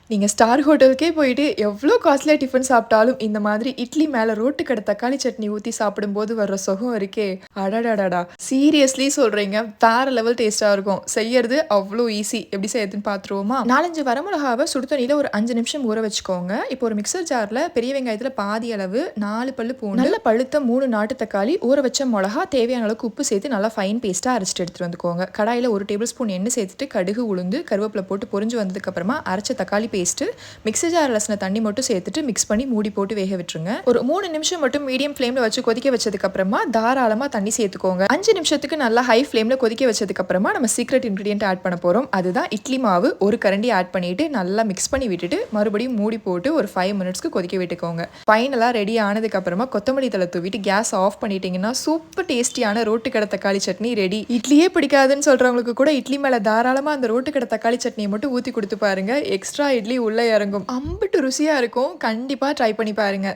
நீங்க ஸ்டார் ஹோட்டலுக்கே போயிட்டு எவ்ளோ காஸ்ட்லியா டிஃபன் சாப்பிட்டாலும், இந்த மாதிரி இட்லி மேல ரோட்டு கடை தக்காளி சட்னி ஊத்தி சாப்பிடும்போது வர்ற சுகம் இருக்கே! அடடடடா! சீரியஸ்லி சொல்றேங்க. வேற லெவல் டேஸ்ட்டா இருக்கும். செய்யறது அவ்ளோ ஈஸி. எப்படி செய்யறதுன்னு பார்த்துருவோமா? 4, 5 வரமிளகாவ சுடு தண்ணீல ஒரு 5 நிமிஷம் ஊற வச்சுக்கோங்க. இப்போ ஒரு மிக்ஸர் ஜார்ல பெரிய வெங்காயத்துல பாதி அளவு, 4 பல்லு பூண்டு, நல்ல பழுத்த 3 நாட்டு தக்காளி, ஊற வச்ச மொளகா, தேவையான அளவுக்கு உப்பு சேர்த்து நல்லா ஃபைன் பேஸ்ட்டா அரைச்சுட்டு எடுத்துட்டு வந்துக்கோங்க. கடாயில 1 டேபிள் ஸ்பூன் எண்ணெய் சேர்த்துட்டு கடுகு, உளுந்து, கருவேப்பில போட்டு பொரிஞ்சு வந்ததுக்கு அப்புறமா அரைச்ச தக்காளி பேஸ்ட்டு, மிக்ஸி ஜார் லஸ்ன தண்ணி மட்டும் சேர்த்துட்டு மிக்ஸ் பண்ணி மூடி போட்டு வேக விட்டுருங்க. ஒரு 3 நிமிஷம் மட்டும் மீடியம் ஃப்ளேம்ல வச்சு கொதிக்க வச்சதுக்கு அப்புறமா தாராளமா தண்ணி சேர்த்துக்கோங்க. 5 நிமிஷத்துக்கு நல்லா ஹை ஃப்ளேம்ல கொதிக்க வச்சதுக்கு அப்புறமா நம்ம சீக்ரெட் இன்கிரிடியன்ட் ஆட் பண்ண போறோம். அதுதான் இட்லி மாவு. ஒரு கரண்டி ஆட் பண்ணிட்டு நல்லா மிக்ஸ் பண்ணி விட்டுட்டு மறுபடியும் மூடி போட்டு ஒரு 5 மினிட்ஸ்க்கு கொதிக்க விட்டுக்கோங்க. ஃபைனலா ரெடி ஆனதுக்கு அப்புறமா கொத்தமல்லி தழை தூவிட்டு கேஸ் ஆஃப் பண்ணிட்டீங்கன்னா சூப்பர் டேஸ்டியான ரோட்டு கடை தக்காளி சட்னி ரெடி. இட்லியே பிடிக்காதுன்னு சொல்றவங்களுக்கு கூட இட்லி மேல தாராளமா அந்த ரோட்டு கடை தக்காளி சட்னியை மட்டும் ஊத்தி கொடுத்து பாருங்க. எக்ஸ்ட்ரா இட்லி உள்ள இறங்கும். அம்பிட்டு ருசியா இருக்கும். கண்டிப்பா ட்ரை பண்ணி பாருங்க.